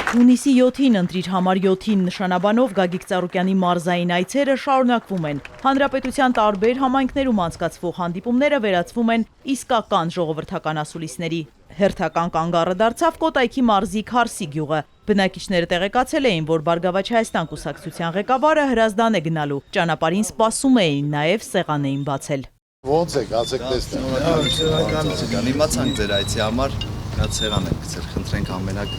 Հունիսի 7-ին ընտրիր համար 7-ին նշանաբանով Գագիկ Ծառուկյանի մարզային այցերը շարունակվում են։ Հանրապետության տարբեր համայնքներում անցկացվող հանդիպումները վերածվում են իսկական ժողովրդական ասուլիսների։ Հերթական կանգառը դարձավ Կոտայքի մարզի Քարսի գյուղը։ Բնակիչները տեղեկացել էին, որ Բարգավաճ Հայաստան կուսակցության ղեկավարը հրազդան է գնալու։ Ճանապարհին սպասում էին, նաև սեղան էին բացել։ Ոնց եք, ասեք տեսնեմ։ Իմացանք ձեր այցի համար, շատ սեղան ենք գցել, խնդրենք ամենակ։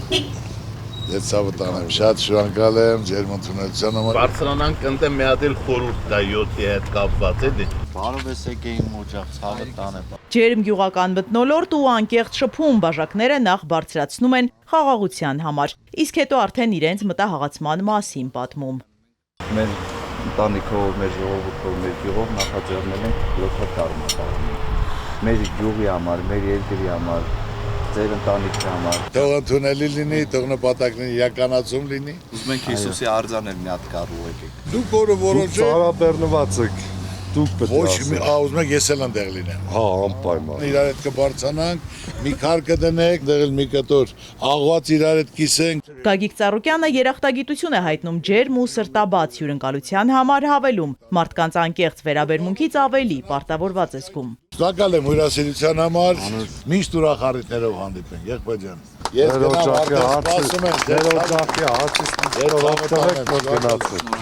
Ես ցավտանեմ, շատ շնորհակալ եմ ձեր ընդունելության համար։ Բարձրանանք ընդ մի հատ էլ խորհուրդ կա 7-ի հետ կապված էլի։ Բարով ես եկեին օջախ, ցավտանեմ։ Ջերմ գյուղական մթնոլորտ ու անկեղծ շփում բաժակները նախ բարձրացնում են խաղաղության համար, իսկ հետո արդեն իրենց մտահղացման մասին պատմում։ Մեր ընտանիքով, մեր ժողովուրդով, մեր գյուղով նախաձեռնել ենք 7 տարի։ Մեր գյուղի համար, մեր երկրի համար, ձեր ընտանիքի համար։ Թող ընդունելի լինի, թող նպատակների իրականացում լինի։ Ուզում ենք Հիսուսի արձանել մի հատ կառու եկեք։ Դուք որը որոշեք։ Ծառաբեռնված եք։ Դուք պետք է Ոչ մի ասեք։ ուզում եք ես էլ ընդեղ լինեմ։ Հա, անպայման։ Իրար հետ կբարձրանանք, մի քար կդնենք, դեղել մի կտոր աղված իրար հետ կիսենք։ Գագիկ Ծառուկյանը երախտագիտություն է հայտնում ջերմ ու սրտաբաց հյուրընկալության համար հավելում։ Մարդկանց անկեղծ վերաբերմունքից ավելի պարտավորված է զգում։ Շնորհակալ եմ հյուրասիրության համար, միշտ ուրախ հանդիպենք, եղբայր ջան։ Ես գնամ արդեն սպասում եմ ձեր օջախի հարցից որ գնացեք։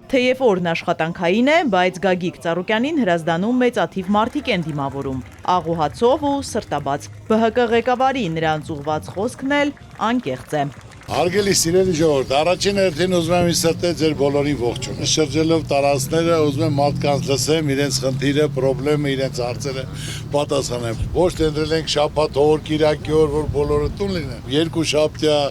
Թեև օրն աշխատանքային է, բայց Գագիկ Ծառուկյանին հրազդանում մեծաթիվ մարդիկ են դիմավորում, աղուհացով ու սրտաբաց։ ԲՀԿ ղեկավարի նրանց ուղված խոսքն էլ անկեղծ է։ Հարգելի սիրելի ժողովուրդ, առաջին հերթին ուզում եմ ինձ սրտել ձեր բոլորին ողջունեմ։ Շրջելով տարածքները ուզում եմ մարդկանց լսեմ, իրենց խնդիրը, խնդրեմը, իրենց հարցերը պատասխանեմ։ Ոչ թե ընտրել ենք շաբաթ օր, կիրակի օր, որ բոլորը տուն լինեն։ Երկու շաբթյա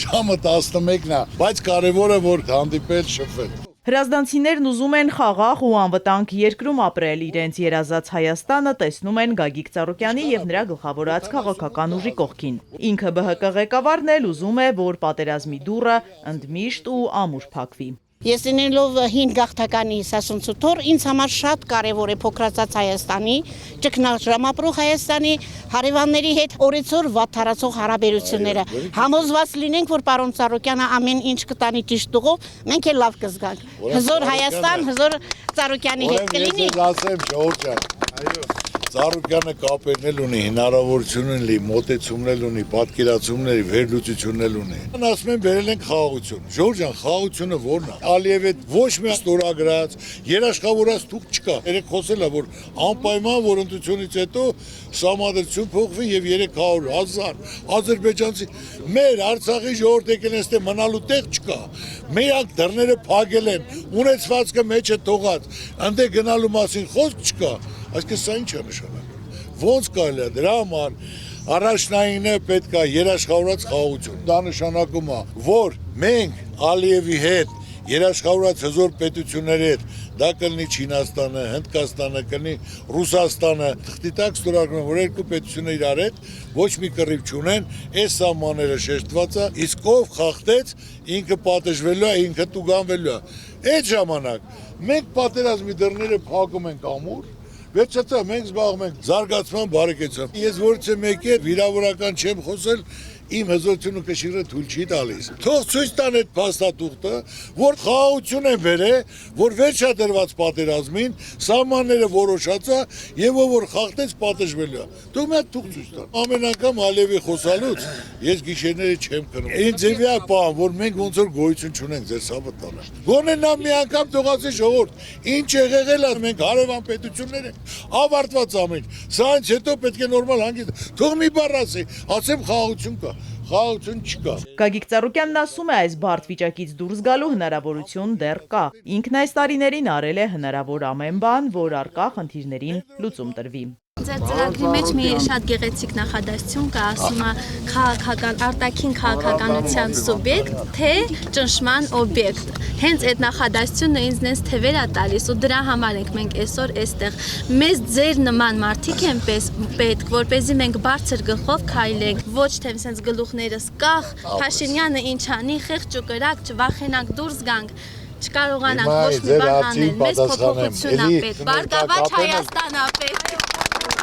ժամը 11-ն է, բայց կարևորը որ հանդիպել, շփվել։ Հրազդանցիներն ուզում են խաղաղ ու անվտանգ երկրում ապրել, իրենց երազած Հայաստանը տեսնում են Գագիկ Ծառուկյանի եւ նրա գլխավորած քաղաքական ուժի կողքին։ Ինքը ԲՀԿ ղեկավարն էլ ուզում է, որ պատերազմի դուռը ընդմիշտ ու ամուր փակվի։ Ես լինելով 5 գաղթականի 58 թոր, ինձ համար շատ կարևոր է փոքրացած Հայաստանի, ճգնաժամապրող Հայաստանի հարևանների հետ օրեցօր վատթարացող հարաբերությունները։ Համոզված լինենք, որ պարոն Ծառուկյանը ամեն ինչ կտանի ճիշտ ուղով, մենք էլ լավ կզգանք։ Հզոր Հայաստան, հզոր Ծառուկյանի հետ կլինի։ Ես ասեմ, ժողովուրդ ջան, այո, Ծառուկյանը կապերն ունի, հնարավորություն ունի, մոտեցումներ ունի, պատկերացումներ, վերլուծություններ ունի։ Ասում են բերել են խաղաղություն։ Ժողովուրդ ջան, խաղաղությունը ո՞րն է։ Ալիևը ոչ մի ստորագրած, երաշխավորած թուղթ չկա։ Երեք խոսել է, որ անպայման որ ընտրությունից հետո սահմանադրություն փոխվի եւ 300,000 ադրբեջանցի մեր Արցախի ժողովուրդ եկել են ստե մնալու տեղ չկա։ Մեկ դռները փակել են, ունեցվածքը մեջը թողած, ընդ գնալու մասին խոսք չկա։ Այսինքն սա ինչ է նշանակում։ Ոնց կարելի է դրա համար առաջնայինը պետք է երաշխավորած խաղաղություն։ Դա նշանակում է, որ մենք Ալիևի հետ երաշխավորած հզոր պետությունների հետ, դա կլինի Չինաստանը, Հնդկաստանը, կլինի Ռուսաստանը, թղթի տակ ստորագրում, որ երկու պետությունները իրար հետ ոչ մի կռիվ չունեն, այս սահմանները շեշտված է, իսկ ով խախտեց, ինքը պատժվելու է, ինքը տուգանվելու է։ Այդ ժամանակ մենք պատերազմի դռները փակում ենք ամուր, վերջացա մենք զբաղվում ենք զարգացման բարեկեցությամբ։ Ես որից եմ եկել, վիրավորական չեմ խոսել, իմ հզորությունը կշիռը թույլ չի տալիս։ Թող ցույց տան այդ փաստաթուղթը, որ խաղաղություն են բերել, որ վերջադրված պատերազմին սահմանները որոշած է եւ որ խախտեց պատժվելու է։ Դու մի հատ թուղթ ցույց տա։ Ամեն անգամ Ալիևի խոսալուց ես գիշերները չեմ քնում։ Ինձ եւի է բան, որ մենք ոնց որ գոյություն չունենք ձեր սաբտանը։ Գոնե նա մի անգամ թողածի ժողովուրդ, ինչ եղել է, մենք հարևան պետություններ ենք, ավարտված ամեն։ Սա ինձ հետո պետք է նորմալ հանգիստ։ Թող մի բառ ասի, ասեմ խաղաղություն կա։ Խաղաղություն չկա։ Գագիկ Ծառուկյանն ասում է, այս բարդ վիճակից դուրս գալու հնարավորություն դեռ կա։ Ինքն այս տարիներին արել է հնարավոր ամեն բան, որ առկա խնդիրներին լուծում տրվի։ Ձեր ծրագրի մեջ մի շատ գեղեցիկ նախադասություն կա, ասում է քաղաքական արտաքին քաղաքականության սուբյեկտ, թե ճնշման օբյեկտ։ Հենց այդ նախադասությունը ինձ թևեր է տալիս ու դրա համար ենք մենք այսօր այստեղ։ Մեզ ձեր նման մարդիկ են պետք, որպեսզի մենք բարձր գլխով քայլենք, ոչ թե sense գլուխներս կախ, Փաշինյանը ինչ անի, խեղճ ու կրակ, չվախենանք դուրս գանք։ չկարողանանք ոչ մի բան անել, մեզ փոփոխություն ա պետք, Բարգավաճ Հայաստան ա պետք։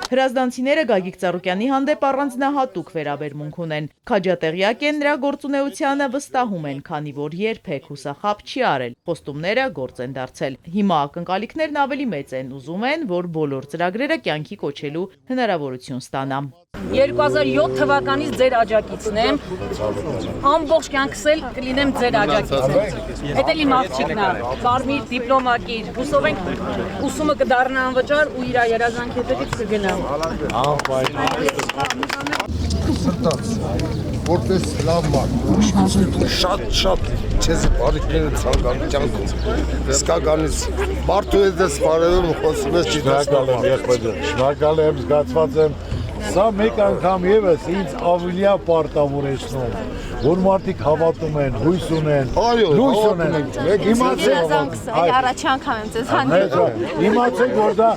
Հրազդանցիները Գագիկ Ծառուկյանի հանդեպ առանձնահատուկ վերաբերմունք ունեն։ Քաջատեղյակ են նրա գործունեությանը, վստահում են, քանի որ երբեք հուսախաբ չի արել, խոստումները գործ են դարձել։ Հիմա ակնկալիքներն ավելի մեծ են, ուզում են, որ բոլոր ծրագրերը կյանքի կոչելու հնարավորություն ստանա։ 2007 թվականից ձեր աջակիցն եմ, ամբողջ կյանքս էլ կլինեմ ձեր աջակիցը։ Հետ էլ իմ աղջիկն է, կարմիր դիպլոմակիր, հուսով ենք ուսումը կդառնա անվճար ու իր երազանքի հետևից կգնա։ Որպես լավ մարդ, շատ չեզի բարիքները ցանկանում կյանքում, իսկականից մարդու հետ ես բարևում խոսում ես Շնորհակալ եմ, զգացված եմ, սա մեկ անգամ եւս ինձ ավելիա պարտավորեցնում, որ մարդիկ հավատում են, հույս ունեն, լույս ունեն։ Առաջի անգամ եմ ձեզ հանդիպում։ Իմացեք, որ դա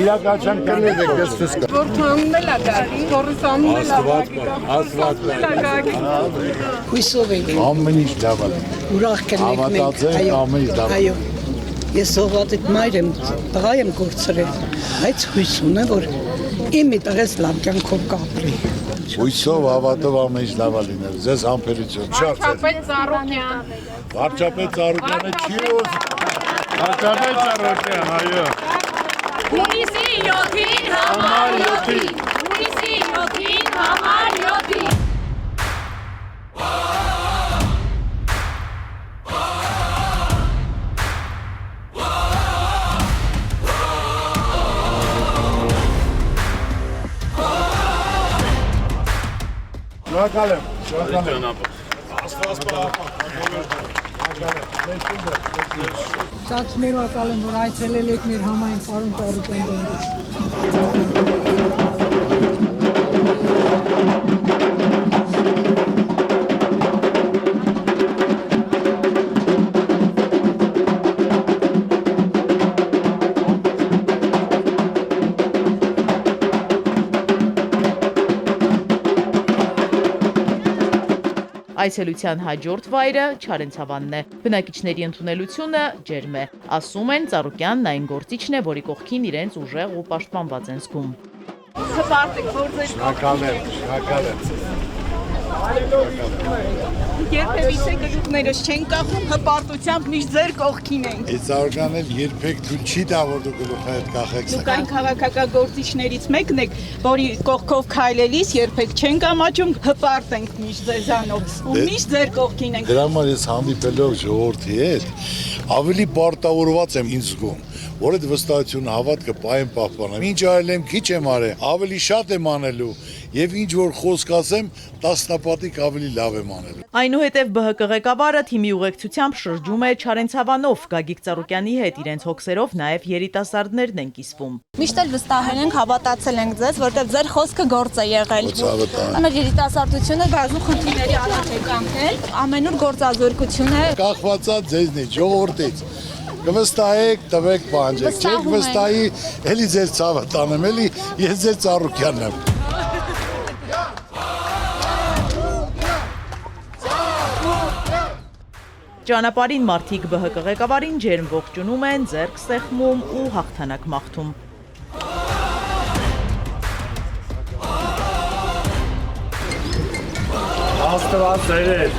իրականության կներ է կստուս կա։ Որթանն էլ ակա, կորուսանն էլ Հույսով եք Ամեն ինչ լավ է։ ուրախ կնեք Հավատացեք, ամեն ինչ լավ է։ Այո, ես սովորած մայր եմ, տղա եմ գործրել, բայց հույս ունեմ, որ իմ մի տղես լավ կյանքով կապրի։ Հույսով, հավատով ամեն ինչ լավ է լինել։ Ձեզ համբերություն, Վարչապետ Ծառուկյան։ Վարչապետ Ծառուկյանը չի ուզ։ Վարչապետ Ծառուկյան, այո։ Հունիսի 7-ին համար 7-ին։ Հունիսի 7-ին համար 7-ին։ Շնորհակալ եմ, շնորհակալ եմ։ Շատ շնորհակալ եմ, որ այցելել եք մեր համայն պարոն Ծառուկյան։ Այցելության հաջորդ վայրը Չարենցավանն է։ Բնակիչների ընդունելությունը ջերմ է։ Ասում են Ծառուկյանն այն գործիչն է, որի կողքին իրենց ուժեղ ու պաշտպանված են զգում։ Շնորհակալ եմ, շնորհակալ եմ։ Երբևիցե գլուխներս չեն կախում, հպարտությամբ միշտ ձեր կողքին ենք։ Այս Ծառուկյանն էլ երբեք թույլ չի տա, որ դու գլուխը հետ կախեք։ Դուք այն քաղաքագործիչներից մեկն եք, որի կողքով քայլելիս երբեք չենք ամաչում, հպարտ ենք միշտ ձեզանով ու միշտ ձեր կողքին ենք։ Դրա համար ես հանդիպելով ժողովրդի հետ ավելի պարտավորված եմ ինձ զգում, որ այդ վստահությունը հավատքը պահեմ պահպանեմ։ Ինչ արել եմ, քիչ եմ արել, ավելի շատ եմ անելու եւ ինչ որ խոսք ասեմ, տասնապատիկ ավելի լավ եմ անելու։ Այնուհետև ԲՀԿ ղեկավարը թիմի ուղեկցությամբ շրջում է Չարենցավանով, Գագիկ Ծառուկյանի հետ իրենց հոգսերով նաև երիտասարդներն են կիսվում։ Միշտ էլ վստահել ենք, հավատացել ենք ձեզ, որտեղ ձեր խոսքը գործ է եղել։ Մեր երիտասարդությունը բազում խնդիրների առաջ է կանգնել, ամենուր գործազուրկություն է։ Կախվածա ձեզնից, ժողովրդից։ Կվստահեք, տվեք, պահանջեք, չեք վստահի, էլի ձեր ցավը տանեմ, էլի ես ձեր Ծառուկյանն եմ։ Ճանապարհին մարդիկ ԲՀԿ ղեկավարին ջերմ ողջունում են, ձեռք սեղմում ու հաղթանակ մաղթում։ Աստված ձեր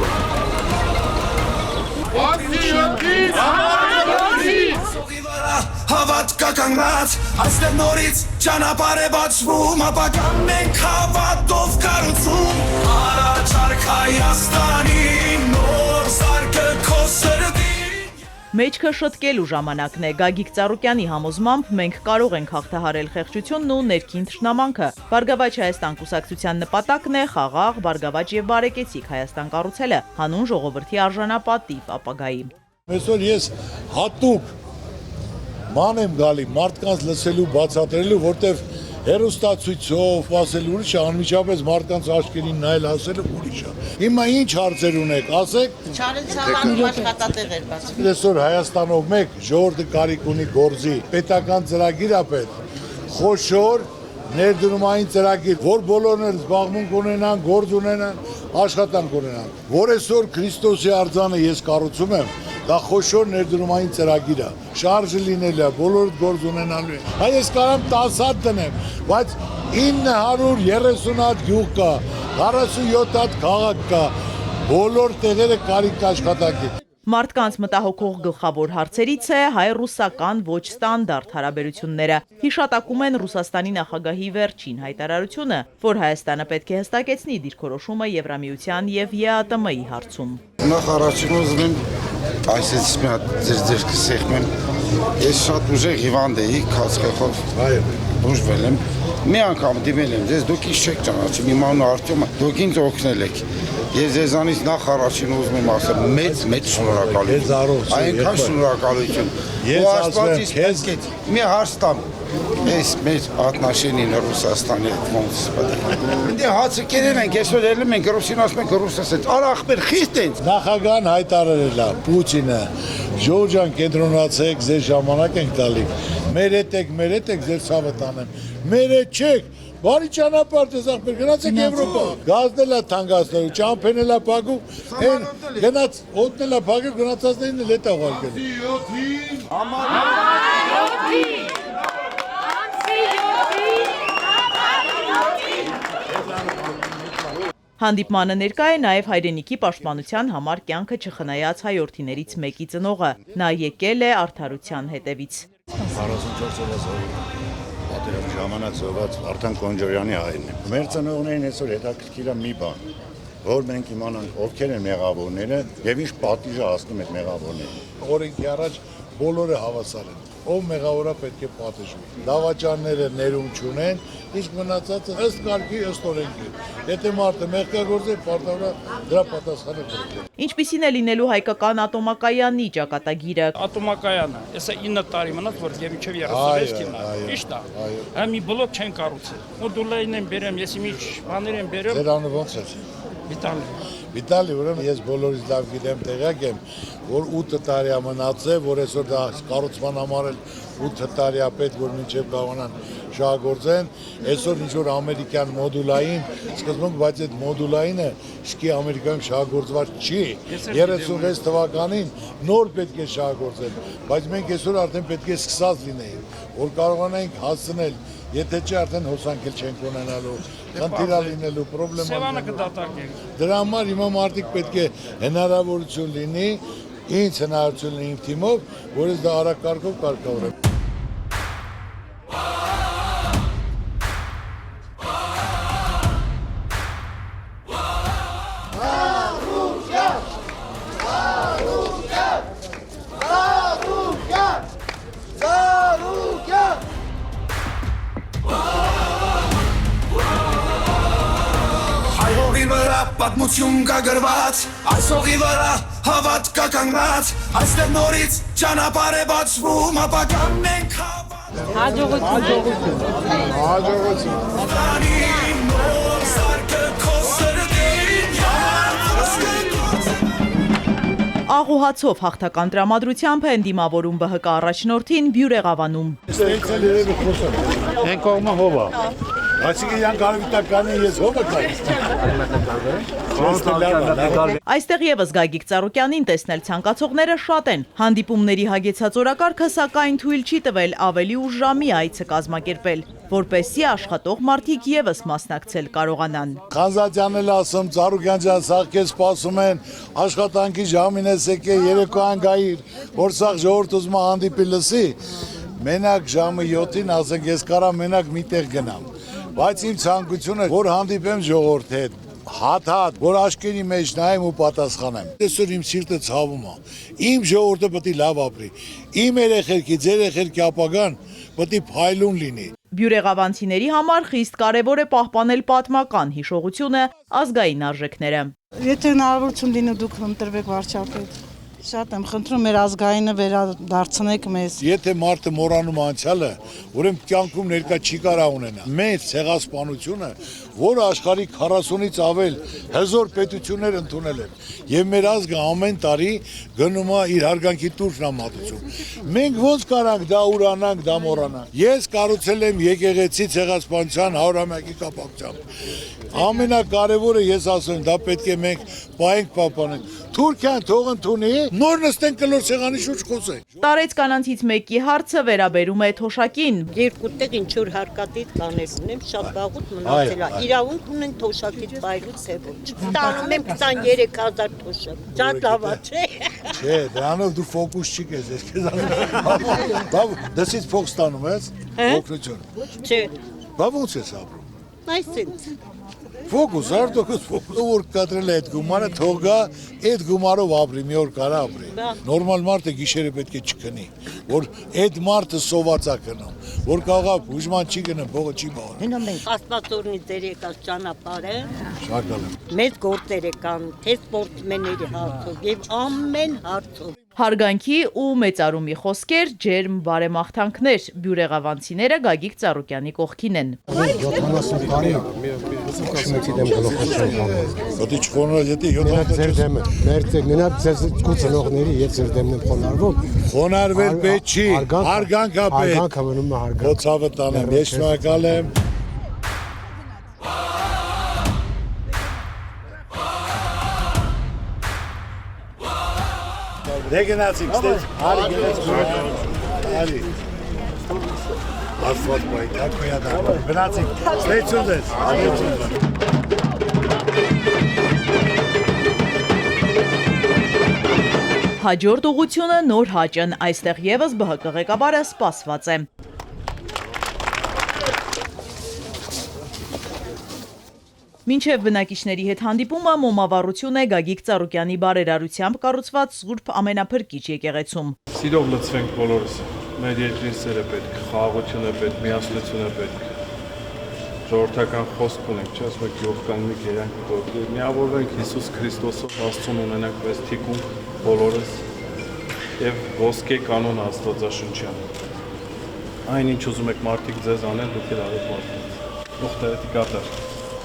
Հավատք կանգնած, այստեղ նորից ճանապարհ է բացվում, ապագան մենք հավատով կառուցում, առաջարկ Հայաստանի նոր սարքը քո սրտին։ Մեջքը շտկելու ժամանակն է։ Գագիկ Ծառուկյանի համոզմամբ մենք կարող ենք հաղթահարել խեղճությունն ու ներքին թշնամանքը։ Բարգավաճ Հայաստան կուսակցության նպատակն է խաղաղ, բարգավաճ եւ բարեկեցիկ Հայաստան կառուցելը, հանուն ժողովրդի արժանապատիվ ապագայի։ Այսօր ես հատուկ ման եմ գալի մարդկանց լսելու, բացատրելու, որտեվ հերոստացույցով ասել ուրիշը, անմիջապես մարդկանց աչքերին նայել ասելը ուրիշը։ Հիմա ինչ հարցեր ունեք, ասեք։ Չարենցավանում աշխատատեղեր բացվում։ Այսօր Հայաստանով մեկ ժողովուրդը կարիք ունի գործի, պետական ծրագիր է պետք, խոշոր ներդրումային ծրագիր, որ բոլորն էլ զբաղմունք ունենան, գործ ունենան, աշխատանք ունենան։ Որ այսօր Քրիստոսի արձանը ես կառուցում եմ, Դա խոշոր ներդրումային ծրագիր է, շարժը լինել է, բոլորդ գործ ունենալու է։ Հայ ես կարամ 10 հատ դնեմ, բայց 930 հատ գյուղ կա, 47 հատ քաղաք կա, բոլոր տեղերը կարիք աշխատանքի։ Մարդկանց մտահոգող գլխավոր հարցերից է հայ-ռուսական ոչ ստանդարտ հարաբերությունները։ Հիշատակում են Ռուսաստանի նախագահի վերջին հայտարարությունը, որ Հայաստանը պետք է հստակեցնի դիրքորոշումը Եվրամիության եւ ԵԱՏՄ-ի հարցում։ Նախ առաջին ուզում եմ այսպես մի հատ ձեր կսեղմեմ։ Ես շատ ուժեղ հիվանդ էի, քացխեղով բուժվել եմ։ Մի անգամ դիմել եմ ձեզ, դուք ինձ չեք ճանաչում, իմ անունը Արտյոմ է, դուք ինձ օգնել եք։ Ես ձեզանից նախ առաջին ուզում եմ ասել մեծ շնորհակալություն։ Այնքան շնորհակալություն։ Ես ասում եմ քեզ մի հարց տամ։ Ես մեր ատնաշենին Ռուսաստանի հետ ոնց պատահ։ Դե հացը կերել ենք, այսօր ելնում ենք ռուսին ասում ենք ռուսասից։ Արա ախպեր խիստ են։ Նախագահան հայտարարել է Պուտինը, Ժորժան կենտրոնացեք, ձեր ժամանակ ենք տալի։ Մեր հետ եք, ձեր ցավը տանեմ։ Մեր հետ չեք։ Բարի ճանապարհ դες ախպեր, գնացեք Եվրոպա։ Գազն էլ է թանկացնելու, ճամփեն էլ է փակում, այն գնաց օդն էլ է փակել, գնացածներին էլ հետ աղարկել։ Հանդիպմանը ներկա է նաև հայրենիքի պաշտպանության համար կյանքը չխնայած հայորդիներից մեկի ծնողը։ Նա եկել է արդարության հետևից։ 44 պատերազմ ժամանակ զոհված Վարդան Կոնջորյանի հայրն է։ Մեր ծնողներին այսօր հետաքրքիր է մի բան, որ մենք իմանանք ովքեր են մեղավորները եւ ինչ պատիժը հասնում այդ մեղավորներին։ Օրենքի առաջ բոլորը հավասար են։ Ով մեղավորը պետք է պատժվի։ Դավաճանները ներում չունեն, իսկ մնացածը ըստ կարգի, ըստ օրենքի։ Եթե մարդը մեղքագործ է, պարտավորը դրա պատասխանը կրել։ Ինչպիսին է լինելու հայկական ատոմակայանի ճակատագիրը։ Ատոմակայանը, հեսա 9 տարի մնաց, որ եւ մինչեւ 36 կինա։ Ճիշտ է։ Հա մի բլոկ չեն կառուցել։ Մոդուլային են բերեմ, ես մի բաներ եմ բերեմ։ Ձեր անունը ո՞նց է։ Վիտալի, ուրեմն ես բոլորից լավ գիտեմ, տեղյակ եմ, որ 8 տարի է մնացել, որ այսօր դա կառուցման համար 8 տարի է պետք, որ մինչև կարողանան շահագործեն, այսօր ինչ-որ ամերիկյան մոդուլային, սկզբում, բայց այդ մոդուլայինը շքի ամերիկան շահագործված չի, 36 թվականին նոր պետք է շահագործել, բայց մենք այսօր արդեն պետք է սկսած լինեինք, որ կարողանայինք հասցնել, եթե չէ արդեն հոսանքել չենք ունենալու, խնդիրա լինելու, պրոբլեմա լինելու։ Դրա համար հիմա մարդիկ պետք է հնարավորություն լինի, ինձ հնարավորություն լինի իմ թիմով, որ ես դա արագ կարգով կարգավորեմ։ Պատմություն կա գրված, այս հողի վրա հավատ կա կանգնած, այստեղ նորից ճանապարհ է բացվում, ապագան ենք հավատ։ Հաջողություն։ Աղուհացով հաղթական տրամադրությամբ են դիմավորում ԲՀԿ առաջնորդին Բյուրեղավանում։ Են կողմը հովա։ Այսինքն յան կարևիտականի ես հովը կայս։ Այստեղ եւս Գագիկ Ծառուկյանին տեսնել ցանկացողները շատ են։ Հանդիպումների հագեցած օրակարգը սակայն թույլ չի տվել ավելի ուշ ժամի այցը կազմակերպել, որպեսզի աշխատող մարդիկ եւս մասնակցել կարողանան։ Խանզադյանն էլ ասում, Ծառուկյան ջան, սաղ քեզ սպասում են, աշխատանքի ժամին ես եկել, երեկոյան գայիր, որ սաղ ժողովուրդ ուզում է հանդիպի լսի, մենակ ժամը 7-ին ասենք ես կարամ մենակ միտեղ գնամ։ Բայց իմ ցանկությունը որ հանդիպեմ ժողովրդի հետ, հատ, որ աշկերի մեջ նայեմ ու պատասխանեմ։ Այսօր իմ սիրտը ցավում է։ Իմ ժողովուրդը պետք է լավ ապրի։ Իմ երեխերքի, ձեր երեխերքի ապագան պետք է փայլուն լինի։ Բյուրեղավանցիների համար խիստ կարևոր է պահպանել պատմական հիշողությունը, ազգային արժեքները։ Եթե հնարավորություն լինի դուք ընտրվեք վարչապետ, շատ եմ խնդրում մեր ազգայինը վերադարձնեք մեզ։ Եթե մարդը մոռանում անցյալը, ուրեմն կյանքում ներկա չի կարա ունենա։ Մեր ցեղասպանությունը, որը աշխարհի 40-ից ավել հզոր պետություններ ընդունել են, եւ մեր ազգը ամեն տարի գնում է իր հարգանքի տուրն ամատություն։ Մենք ոնց կարանք դա ուրանանք, դա մոռանանք։ Ես կառուցել եմ եկեղեցի ցեղասպանության 100-ամյակի կապակցությամբ։ Ամենակարևորը ես ասում եմ, դա պետք է մենք պահենք պահպանենք։ Թուրքիան թող ընդունի, նոր նստեն կլոր սեղանի շուրջ խոսենք։ Տարեց կանանցից մեկի հարցը վերաբերում է թոշակին։ Երկու տեղ ինչ որ հարկատիտ կաներ ունեմ, շատ վաղուց մնացել է։ Իրավունք ունեն թոշակից բայրուց է ոչ։ Ստանում եմ 23000 թոշակ։ Շատ լավ է, չէ՞։ Չէ, դրանով դու ֆոկուս չի կես, քեզ։ Բա դասից փող ստանում ես։ Օգնություն։ Չէ։ Բա ո՞նց ես ապրում։ Այսինքն Ֆոկուս, արդյոք ֆոկուս։ Որ կտրել է այդ գումարը, թող գա այդ գումարով ապրի, մի օր կարա ապրի։ Նորմալ մարդը գիշերը պետք է չքնի, որ այդ մարդը սոված է քնում, որ կարողա բուժման չի գնում, փողը չի բաղում։ Աստված օրնի ձեր եկած ճանապարհը։ Շարքալեմ։ Մեծ գործեր կան, թե սպորտմենների հարցով եւ ամեն հարցով։ Հարգանքի ու մեծարումի խոսքեր, ջերմ բարեմաղթանքներ, բյուրեղավանցիները Գագիկ Ծառուկյանի կողքին են։ 70 տարի շմեցի դեմ գլոխը չեմ խոնել։ Ոտի չխոնալ եթե 70 ձեր դեմը, մեր դեմնա ձեզ կուցնողների եւ ձեր դեմն եմ խոնարհվում։ Խոնարհվել պետք չի, հարգանքա պետք։ Հարգանքը մնում է հարգանք։ Ոցավը տանեմ, ես շնորհակալ եմ։ Դե գնացինք, ստեյց, արի գնացինք, արի։ Աստված բայ, թակոյա դա, գնացինք, ստեյցուն դես, Հաջորդ ուղությունը նոր հաճն, այստեղ ևս ԲՀԿ ղեկավարը սպասված է։ Մինչև բնակիչների հետ հանդիպումը մոմավառություն է Գագիկ Ծառուկյանի բարերարությամբ կառուցված Սուրբ Ամենափրկիչ եկեղեցում։ Սիրով լցվենք բոլորս, մեր երկրին սերը պետք, խաղաղություն է պետք, միասնություն է պետք, ժողովրդական խոսք ունենք, չէ՞, ասում եք Յոբ կան մի գերանք, որ միավորվենք Հիսուս Քրիստոսով, Աստծուն ունենանք մեզ թիկունք բոլորս եւ ոսկե կանոն Աստվածաշնչյան։ Այն ինչ ուզում եք մարդիկ ձեզ անեն, դուք էլ արեք մարդիկ։ Ուխտայետի կատար։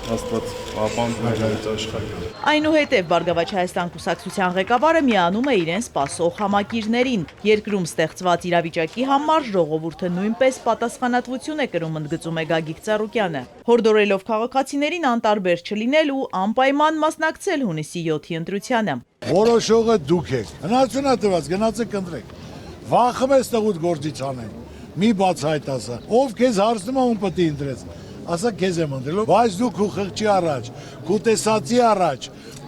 Աստված ապան մեր աշխարհը։ Այնուհետև Բարգավաճ Հայաստան կուսակցության ղեկավարը միանում է իրեն սպասող համակիրներին։ Երկրում ստեղծված իրավիճակի համար ժողովուրդը նույնպես պատասխանատվություն է կրում, ընդգծում է Գագիկ Ծառուկյանը։ Հորդորելով քաղաքացիներին անտարբեր չլինել ու անպայման մասնակցել հունիսի 7-ի ընտրությանը։ Որոշողը դուք եք։ Հնարավորություն է տված, գնացեք ընտրեք։ Վախում ես տղուտ գործից անեն։ Մի բացահայտ ասա։ Ով քեզ հարցնում է ում պետք է ընտրես։ Ասա քեզ եմ ընտրել, բայց դու քո խղճի առաջ, քո տեսածի առաջ,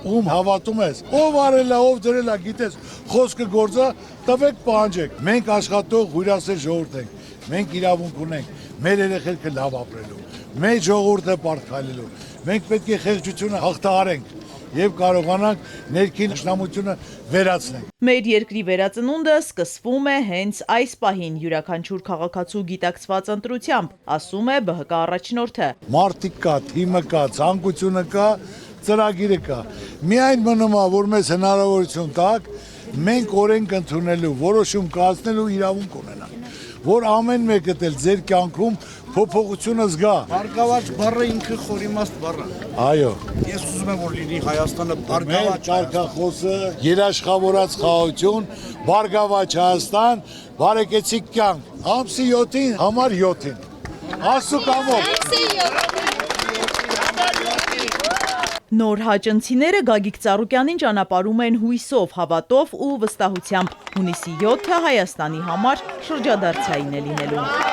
ում հավատում ես, ով արել է, ով դրել է, գիտես, խոսքը գործա, տվեք պահանջեք։ Մենք աշխատող հյուրասեր ժողովուրդ ենք, մենք իրավունք ունենք մեր երեխեքը լավ ապրելու, մեր ժողովուրդը պարտքայլելու, մենք պետք է խեղճությունը հաղթահարենք եւ կարողանանք ներքին իշխանությունը վերացնել։ Մեր երկրի վերածնունդը սկսվում է հենց այս պահին յուրաքանչյուր քաղաքացու գիտակցված ընտրությամբ, ասում է ԲՀԿ առաջնորդը։ Մարտիկ կա, թիմը կա, ցանկությունը կա, ծրագիրը կա։ Միայն մնում է, որ մեզ հնարավորություն տաք, մենք օրենք ընդունելու, որոշում կայացնելու իրավունք ունենանք, որ ամեն մեկը դել ձեր կյանքում փոփոխությունը զգա։ Բարգավաճ բառը ինքը խորիմաստ բառ է։ Այո։ Ես ուզում եմ որ լինի Հայաստանը բարգավաճ կարգախոսը, երաշխավորած խաղաղություն, Բարգավաճ Հայաստան, բարեկեցիկ կյանք։ Ամսի 7-ին, համար 7-ին։ Աստծո կամոք։ Նոր հաճնցիները Գագիկ Ծառուկյանին ճանապարհում են հույսով, հավատով ու վստահությամբ։ Հունիսի 7-ը Հայաստանի համար շրջադարձային է լինելու։